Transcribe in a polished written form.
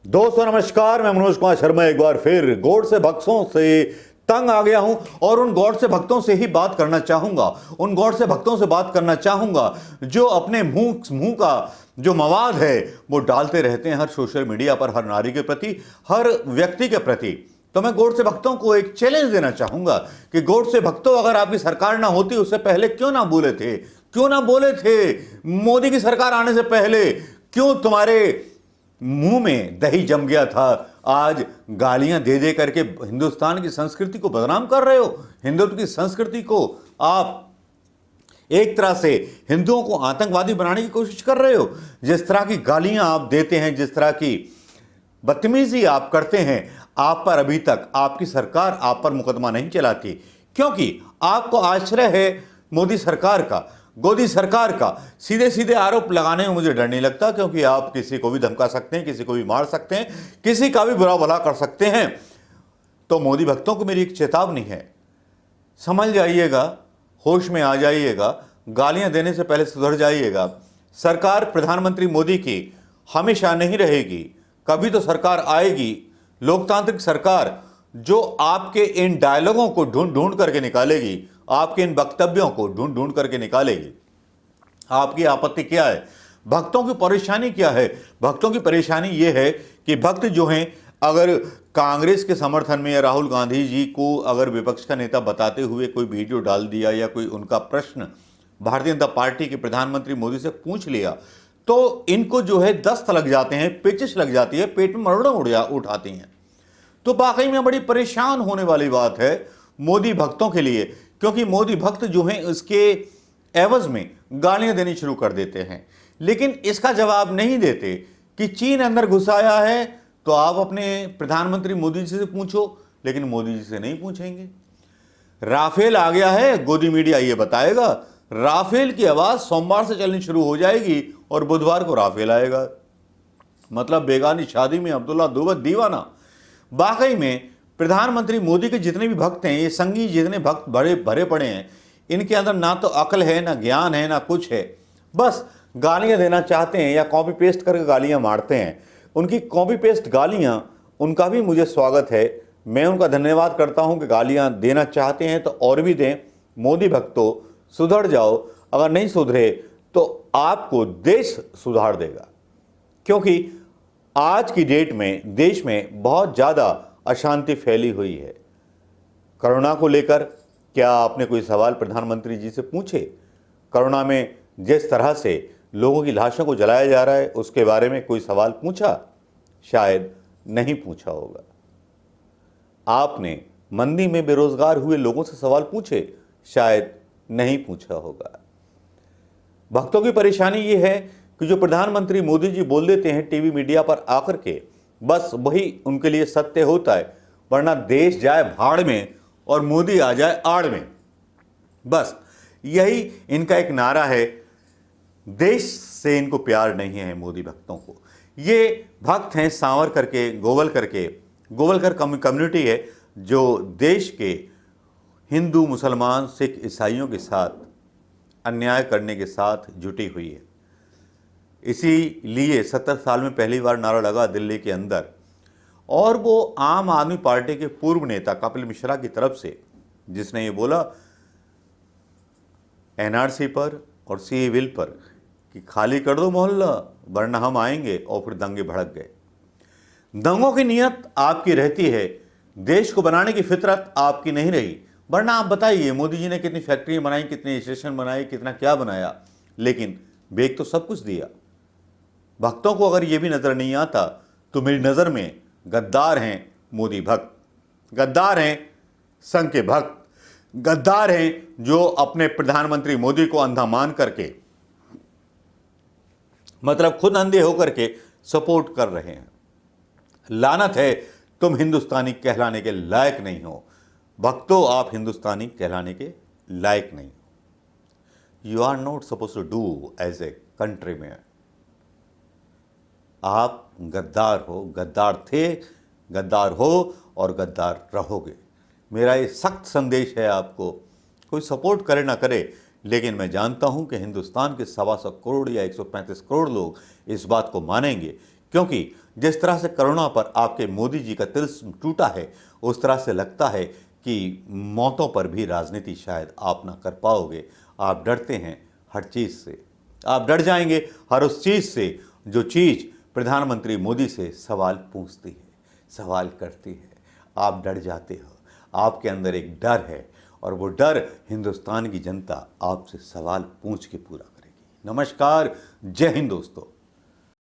दोस्तों नमस्कार, मैं मनोज कुमार शर्मा एक बार फिर गॉड से भक्तों से तंग आ गया हूं और उन गॉड से भक्तों से ही बात करना चाहूंगा। उन गॉड से भक्तों से बात करना चाहूंगा जो अपने मुंह का जो मवाद है वो डालते रहते हैं हर सोशल मीडिया पर, हर नारी के प्रति, हर व्यक्ति के प्रति। तो मैं गॉड से भक्तों को एक चैलेंज देना चाहूंगा कि गॉड से भक्तों, अगर आपकी सरकार ना होती उससे पहले क्यों ना बोले थे, क्यों ना बोले थे? मोदी की सरकार आने से पहले क्यों तुम्हारे मुंह में दही जम गया था? आज गालियां दे दे करके हिंदुस्तान की संस्कृति को बदनाम कर रहे हो। हिंदुत्व की संस्कृति को आप एक तरह से हिंदुओं को आतंकवादी बनाने की कोशिश कर रहे हो। जिस तरह की गालियां आप देते हैं, जिस तरह की बदतमीजी आप करते हैं, आप पर अभी तक आपकी सरकार आप पर मुकदमा नहीं चलाती, क्योंकि आपको आश्रय है मोदी सरकार का, गोदी सरकार का। सीधे सीधे आरोप लगाने में मुझे डर नहीं लगता, क्योंकि आप किसी को भी धमका सकते हैं, किसी को भी मार सकते हैं, किसी का भी बुरा भला कर सकते हैं। तो मोदी भक्तों को मेरी एक चेतावनी है, समझ जाइएगा, होश में आ जाइएगा, गालियां देने से पहले सुधर जाइएगा। सरकार प्रधानमंत्री मोदी की हमेशा नहीं रहेगी, कभी तो सरकार आएगी, लोकतांत्रिक सरकार, जो आपके इन डायलॉगों को ढूंढ ढूंढ करके निकालेगी, आपके इन वक्तव्यों को ढूंढ ढूंढ करके निकालेगी। आपकी आपत्ति क्या है? भक्तों की परेशानी क्या है? भक्तों की परेशानी यह है कि भक्त जो हैं, अगर कांग्रेस के समर्थन में या राहुल गांधी जी को अगर विपक्ष का नेता बताते हुए कोई वीडियो डाल दिया या कोई उनका प्रश्न भारतीय जनता पार्टी के प्रधानमंत्री मोदी से पूछ लिया, तो इनको जो है दस्त लग जाते हैं, पेचिश लग जाती है, पेट में मरोड़ें उठाती हैं। तो वाकई में बड़ी परेशान होने वाली बात है मोदी भक्तों के लिए, क्योंकि मोदी भक्त जो हैं इसके एवज में गालियां देनी शुरू कर देते हैं। लेकिन इसका जवाब नहीं देते कि चीन अंदर घुस आया है तो आप अपने प्रधानमंत्री मोदी जी से पूछो, लेकिन मोदी जी से नहीं पूछेंगे। राफेल आ गया है, गोदी मीडिया ये बताएगा, राफेल की आवाज सोमवार से चलनी शुरू हो जाएगी और बुधवार को राफेल आएगा। मतलब बेगानी शादी में अब्दुल्ला दीवाना। वाकई में प्रधानमंत्री मोदी के जितने भी भक्त हैं, ये संगी जितने भक्त बड़े भरे पड़े हैं, इनके अंदर ना तो अकल है, ना ज्ञान है, ना कुछ है, बस गालियां देना चाहते हैं या कॉपी पेस्ट करके गालियां मारते हैं। उनकी कॉपी पेस्ट गालियां, उनका भी मुझे स्वागत है, मैं उनका धन्यवाद करता हूं कि गालियां देना चाहते हैं तो और भी दें। मोदी भक्तों, सुधर जाओ, अगर नहीं सुधरे तो आपको देश सुधार देगा। क्योंकि आज की डेट में देश में बहुत ज़्यादा अशांति फैली हुई है। कोरोना को लेकर क्या आपने कोई सवाल प्रधानमंत्री जी से पूछे? कोरोना में जिस तरह से लोगों की लाशों को जलाया जा रहा है उसके बारे में कोई सवाल पूछा? शायद नहीं पूछा होगा। आपने मंदी में बेरोजगार हुए लोगों से सवाल पूछे? शायद नहीं पूछा होगा। भक्तों की परेशानी ये है कि जो प्रधानमंत्री मोदी जी बोल देते हैं टीवी मीडिया पर आकर के, बस वही उनके लिए सत्य होता है, वरना देश जाए भाड़ में और मोदी आ जाए आड़ में। बस यही इनका एक नारा है। देश से इनको प्यार नहीं है मोदी भक्तों को। ये भक्त हैं सांवर करके, गोवलकर कम्युनिटी है जो देश के हिंदू, मुसलमान, सिख, ईसाइयों के साथ अन्याय करने के साथ जुटी हुई है। इसीलिए 70 साल में पहली बार नारा लगा दिल्ली के अंदर, और वो आम आदमी पार्टी के पूर्व नेता कपिल मिश्रा की तरफ से, जिसने ये बोला एनआरसी पर और सीए बिल पर कि खाली कर दो मोहल्ला वरना हम आएंगे, और फिर दंगे भड़क गए। दंगों की नियत आपकी रहती है, देश को बनाने की फितरत आपकी नहीं रही। वरना आप बताइए मोदी जी ने कितनी फैक्ट्रियां बनाई, कितने स्टेशन बनाए, कितना क्या बनाया, लेकिन बेग तो सब कुछ दिया। भक्तों को अगर ये भी नजर नहीं आता तो मेरी नजर में गद्दार हैं मोदी भक्त, गद्दार हैं संघ के भक्त, गद्दार हैं जो अपने प्रधानमंत्री मोदी को अंधा मान करके, मतलब खुद अंधे होकर के सपोर्ट कर रहे हैं। लानत है, तुम हिंदुस्तानी कहलाने के लायक नहीं हो। भक्तों, आप हिंदुस्तानी कहलाने के लायक नहीं हो। You are not suppose to do as a countryman. आप गद्दार हो, गद्दार थे, गद्दार हो और गद्दार रहोगे। मेरा ये सख्त संदेश है आपको। कोई सपोर्ट करे ना करे, लेकिन मैं जानता हूं कि हिंदुस्तान के 125 करोड़ या 135 करोड़ लोग इस बात को मानेंगे, क्योंकि जिस तरह से कोरोना पर आपके मोदी जी का तिल टूटा है, उस तरह से लगता है कि मौतों पर भी राजनीति शायद आप ना कर पाओगे। आप डरते हैं हर चीज़ से, आप डर जाएंगे हर उस चीज़ से जो चीज़ प्रधानमंत्री मोदी से सवाल पूछती है, सवाल करती है। आप डर जाते हो, आपके अंदर एक डर है और वो डर हिंदुस्तान की जनता आपसे सवाल पूछ के पूरा करेगी। नमस्कार, जय हिंद दोस्तों।